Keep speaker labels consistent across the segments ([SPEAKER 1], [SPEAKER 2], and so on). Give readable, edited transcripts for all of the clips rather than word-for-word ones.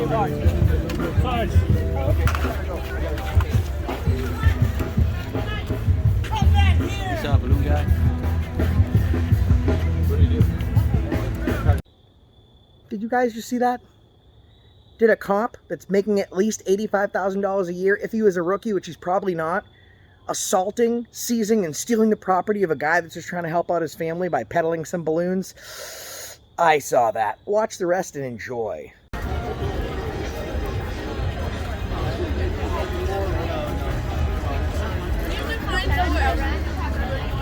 [SPEAKER 1] What's up, balloon guy? What do you do?
[SPEAKER 2] Did you guys just see that? Did a cop that's making at least $85,000 a year, if he was a rookie, which he's probably not, assaulting, seizing, and stealing the property of a guy that's just trying to help out his family by peddling some balloons? I saw that. Watch the rest and enjoy.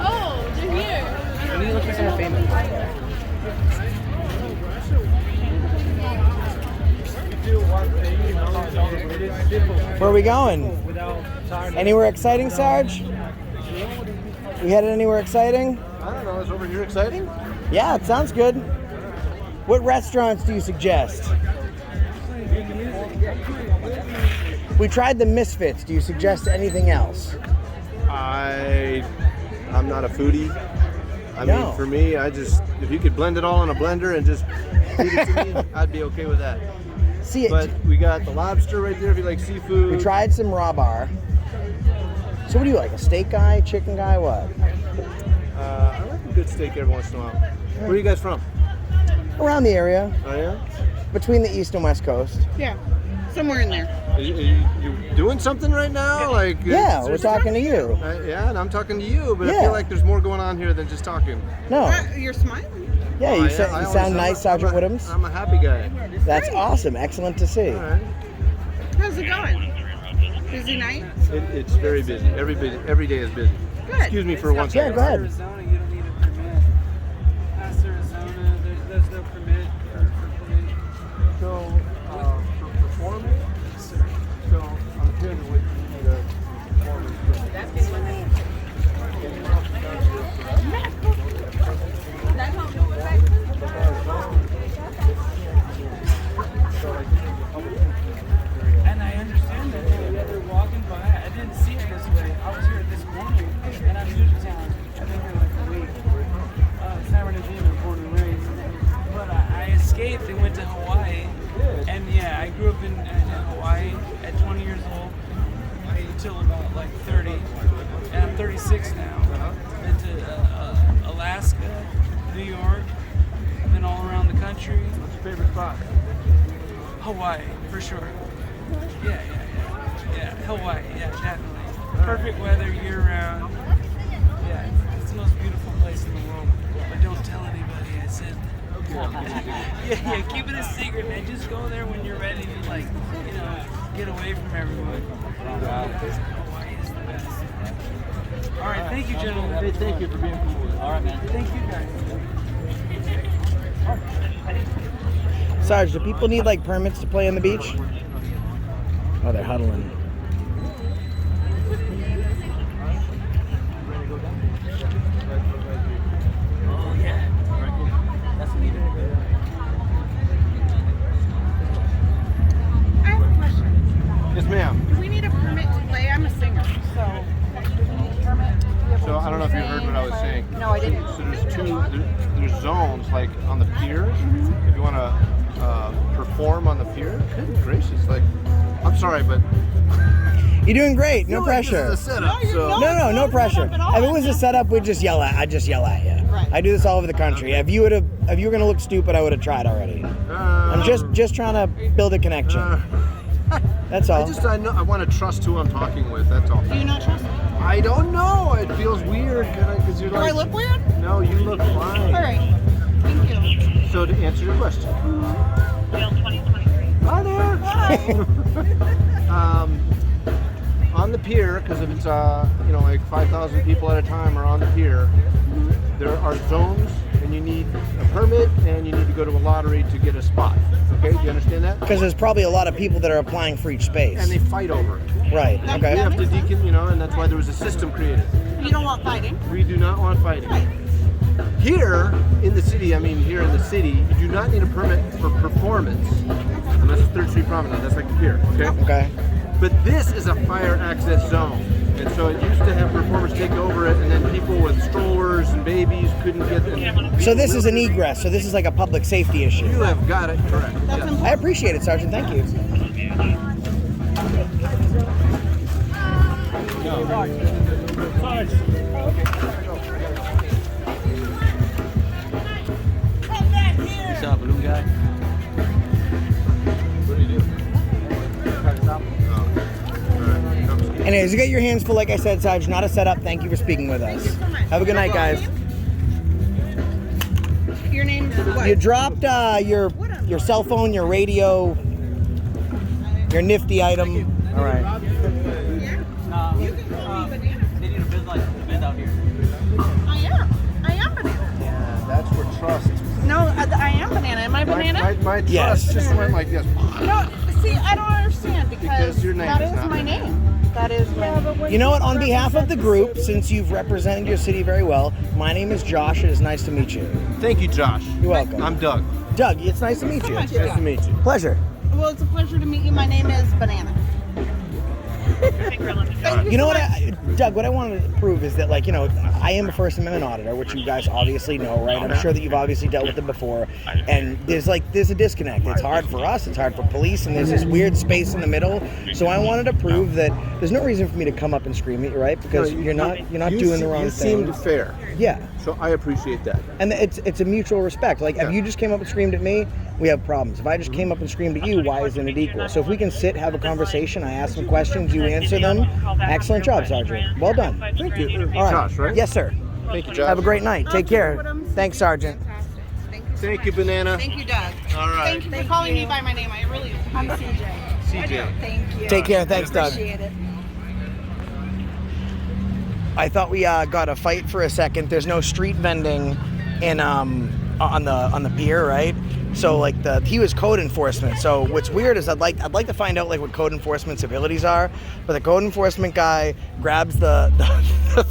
[SPEAKER 3] Oh, they're here.
[SPEAKER 1] I need to look for someone famous.
[SPEAKER 2] Where are we going? Anywhere exciting, Sarge? We headed anywhere exciting?
[SPEAKER 4] I don't know, is over here exciting?
[SPEAKER 2] Yeah, it sounds good. What restaurants do you suggest? We tried the Misfits. Do you suggest anything else?
[SPEAKER 4] I'm not a foodie. I
[SPEAKER 2] No.
[SPEAKER 4] mean, for me, if you could blend it all in a blender and just feed it to me, I'd be okay with that.
[SPEAKER 2] See,
[SPEAKER 4] But we got the lobster right there if you like seafood.
[SPEAKER 2] we tried some raw bar. So what do you like? A steak guy, chicken guy, what?
[SPEAKER 4] I like a good steak every once in a while. Where are you guys from?
[SPEAKER 2] Around the area,
[SPEAKER 4] Oh, yeah?
[SPEAKER 2] between the East and West Coast.
[SPEAKER 3] Yeah, somewhere in there.
[SPEAKER 4] You doing something right now? Like,
[SPEAKER 2] Yeah,
[SPEAKER 4] is
[SPEAKER 2] we're
[SPEAKER 4] there-
[SPEAKER 2] talking to you.
[SPEAKER 4] Yeah, and I'm talking to you, but I
[SPEAKER 2] Yeah.
[SPEAKER 4] feel like there's more going on here than just talking.
[SPEAKER 2] No.
[SPEAKER 3] You're smiling.
[SPEAKER 2] Yeah,
[SPEAKER 4] Oh,
[SPEAKER 2] you,
[SPEAKER 4] I
[SPEAKER 2] you
[SPEAKER 4] always-
[SPEAKER 2] sound nice, Sergeant
[SPEAKER 4] I'm a
[SPEAKER 2] Woodhams.
[SPEAKER 4] I'm a happy guy.
[SPEAKER 2] That's awesome. Excellent to see.
[SPEAKER 4] All right.
[SPEAKER 3] How's it going? Busy night?
[SPEAKER 4] It's very busy. Every day is busy.
[SPEAKER 3] Good.
[SPEAKER 4] Excuse me for one
[SPEAKER 2] Yeah,
[SPEAKER 4] second.
[SPEAKER 2] go ahead.
[SPEAKER 5] Arizona, you don't need a permit. Past Arizona, there's no permit for playing.
[SPEAKER 4] So, for performing, so I'm here to wait for you to perform.
[SPEAKER 5] And I understand that they're walking by. I didn't see it this way. I was here at this corner, and I'm new to town. I've been here like a week. San Bernardino, born and raised. But I escaped and went to Hawaii. And yeah, I grew up in Hawaii at 20 years old until about like 30. And I'm 36 now. Been to Alaska, New York, been all around the country.
[SPEAKER 4] What's your favorite spot?
[SPEAKER 5] Hawaii, for sure. Yeah, Hawaii, yeah, definitely. Perfect weather year round. Yeah, it's the most beautiful place in the world. But don't tell anybody I said that. Yeah, keep it a secret, man. Just go there when you're ready to, like, you know, get away from everyone. Hawaii is the best. All right, thank you, gentlemen.
[SPEAKER 4] Hey, thank you for being cool.
[SPEAKER 5] All right, man. Thank you, guys.
[SPEAKER 2] Sarge, do people need like permits to play on the beach? Oh, they're huddling.
[SPEAKER 5] Oh, yeah. That's neat.
[SPEAKER 3] I have a question.
[SPEAKER 4] Yes, ma'am.
[SPEAKER 3] Do we need a permit to play? I'm a singer, so do we need a permit to be able
[SPEAKER 4] So I don't know if you heard what I was saying.
[SPEAKER 3] No, I didn't.
[SPEAKER 4] So there's zones like on the pier. If you want to perform on the pier, goodness gracious, like, I'm sorry, but
[SPEAKER 2] You're doing great. No
[SPEAKER 4] I feel like
[SPEAKER 2] pressure.
[SPEAKER 4] This is a setup, so.
[SPEAKER 2] No pressure.
[SPEAKER 3] at all.
[SPEAKER 2] If it was a setup, we'd just yell at. I'd just yell at you.
[SPEAKER 3] Right.
[SPEAKER 2] I do this all over the country. If you were gonna look stupid, I would have tried already. I'm just trying to build a connection. That's all.
[SPEAKER 4] I want to trust who I'm talking with. That's all.
[SPEAKER 3] Do you not trust me?
[SPEAKER 4] I don't know. It feels weird because you're
[SPEAKER 3] Do
[SPEAKER 4] like.
[SPEAKER 3] I look weird?
[SPEAKER 4] No, you look fine.
[SPEAKER 3] All right. Thank you.
[SPEAKER 4] So to answer your question. Hi there. On the pier, because if it's like 5,000 people at a time are on the pier, there are zones, and you need a permit, and you need to go to a lottery to get a spot. Okay, do you understand that?
[SPEAKER 2] Because there's probably a lot of people that are applying for each space.
[SPEAKER 4] And they fight over it.
[SPEAKER 2] Right.
[SPEAKER 4] We
[SPEAKER 2] Okay.
[SPEAKER 4] have to and that's why there was a system created.
[SPEAKER 3] You don't want fighting?
[SPEAKER 4] We do not want fighting.
[SPEAKER 3] Right.
[SPEAKER 4] Here in the city, you do not need a permit for performance unless it's 3rd Street Promenade. That's like the pier, okay?
[SPEAKER 2] Okay.
[SPEAKER 4] But this is a fire access zone, And so it used to have performers take over it, and then people with strollers and babies couldn't get in.
[SPEAKER 2] So this is an egress. So this is like a public safety issue.
[SPEAKER 4] You have got it correct.
[SPEAKER 3] That's
[SPEAKER 4] Yes.
[SPEAKER 2] I appreciate it, Sergeant. Thank you.
[SPEAKER 1] You saw a balloon guy?
[SPEAKER 4] What do you do?
[SPEAKER 2] Anyways, you get your hands full, like I said, Sarge. Not a setup. Thank you for speaking with us.
[SPEAKER 3] so much.
[SPEAKER 2] Have a good night, guys.
[SPEAKER 3] Your name's what?
[SPEAKER 2] You dropped your cell phone, your radio, your nifty item. All right.
[SPEAKER 1] Nah,
[SPEAKER 3] You can call me Banana.
[SPEAKER 1] they need a bid out here.
[SPEAKER 3] I am. I am Banana.
[SPEAKER 4] Yeah, that's where trust.
[SPEAKER 3] No, I am Banana. Am I Banana?
[SPEAKER 4] My trust
[SPEAKER 2] Yes.
[SPEAKER 4] just went like this.
[SPEAKER 3] No, see, I don't understand
[SPEAKER 4] Because your name
[SPEAKER 3] that
[SPEAKER 4] is
[SPEAKER 3] is
[SPEAKER 4] not
[SPEAKER 3] my
[SPEAKER 4] Banana.
[SPEAKER 3] name. That is my name.
[SPEAKER 2] You know what? On behalf of the group, since you've represented your city very well, my name is Josh. It is nice to meet you.
[SPEAKER 4] Thank you, Josh.
[SPEAKER 2] You're welcome.
[SPEAKER 4] I'm Doug.
[SPEAKER 2] Doug, it's nice to meet you.
[SPEAKER 3] Nice
[SPEAKER 4] Nice to meet you.
[SPEAKER 2] Pleasure.
[SPEAKER 3] Well, it's a pleasure to meet you. My name is Banana.
[SPEAKER 2] You know what, Doug, what I wanted to prove is that, like, you know, I am a First Amendment auditor, which you guys obviously know, right? I'm sure that you've obviously dealt with them before. And there's a disconnect. It's hard for us, it's hard for police, and there's this weird space in the middle. So I wanted to prove that there's no reason for me to come up and scream at you, right? Because you're not doing the wrong
[SPEAKER 4] You
[SPEAKER 2] thing.
[SPEAKER 4] seemed fair,
[SPEAKER 2] Yeah.
[SPEAKER 4] so I appreciate that.
[SPEAKER 2] And it's a mutual respect. Like, if you just came up and screamed at me, we have problems. If I just came up and screamed at you, why isn't it equal? So if we can sit, have a conversation, I ask some questions, you answer them. Excellent job, Sergeant. Well done.
[SPEAKER 4] Thank you.
[SPEAKER 2] All right.
[SPEAKER 4] Josh, right?
[SPEAKER 2] Yes, sir.
[SPEAKER 4] Thank you, Josh.
[SPEAKER 2] Have a great night. Take care. Thanks, Sergeant.
[SPEAKER 3] Fantastic. Thank you.
[SPEAKER 4] Thank you, Banana.
[SPEAKER 3] Thank you, Doug.
[SPEAKER 4] All right.
[SPEAKER 3] Thank you for calling me by my name. I really I'm CJ.
[SPEAKER 4] CJ.
[SPEAKER 3] Thank you.
[SPEAKER 2] Take care. Thanks, Doug.
[SPEAKER 3] Appreciate it.
[SPEAKER 2] I thought we got a fight for a second. There's no street vending in on the pier, right? So like he was code enforcement. So what's weird is I'd like to find out like what code enforcement's abilities are. But the code enforcement guy grabs the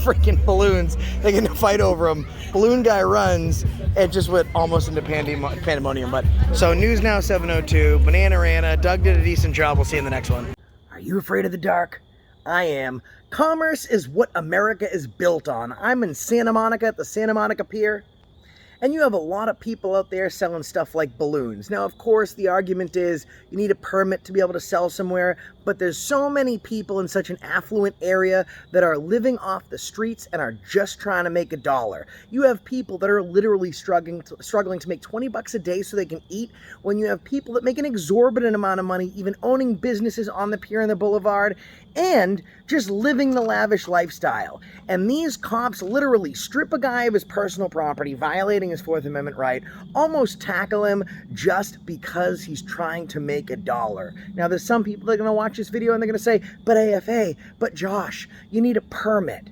[SPEAKER 2] freaking balloons. They get in a fight over them. Balloon guy runs. It just went almost into pandemonium. But so News Now 702, Banana Rana. Doug did a decent job. We'll see you in the next one. Are you afraid of the dark? I am. Commerce is what America is built on. I'm in Santa Monica at the Santa Monica Pier. And you have a lot of people out there selling stuff like balloons. Now, of course, the argument is you need a permit to be able to sell somewhere, but there's so many people in such an affluent area that are living off the streets and are just trying to make a dollar. You have people that are literally struggling to make 20 bucks a day so they can eat, when you have people that make an exorbitant amount of money even owning businesses on the pier and the boulevard and just living the lavish lifestyle. And these cops literally strip a guy of his personal property, violating his Fourth Amendment right, almost tackle him just because he's trying to make a dollar. Now, there's some people that are going to watch this video and they're going to say, but AFA, but Josh, you need a permit.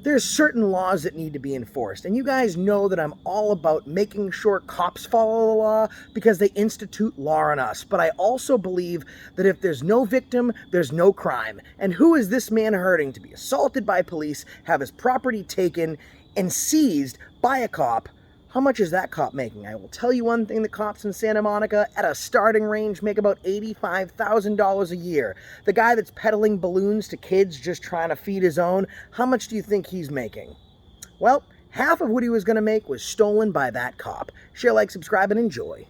[SPEAKER 2] There's certain laws that need to be enforced, and you guys know that I'm all about making sure cops follow the law because they institute law on us. But I also believe that if there's no victim, there's no crime. And who is this man hurting to be assaulted by police, have his property taken and seized by a cop? How much is that cop making? I will tell you one thing, the cops in Santa Monica at a starting range make about $85,000 a year. The guy that's peddling balloons to kids just trying to feed his own, how much do you think he's making? Well, half of what he was going to make was stolen by that cop. Share, like, subscribe, and enjoy.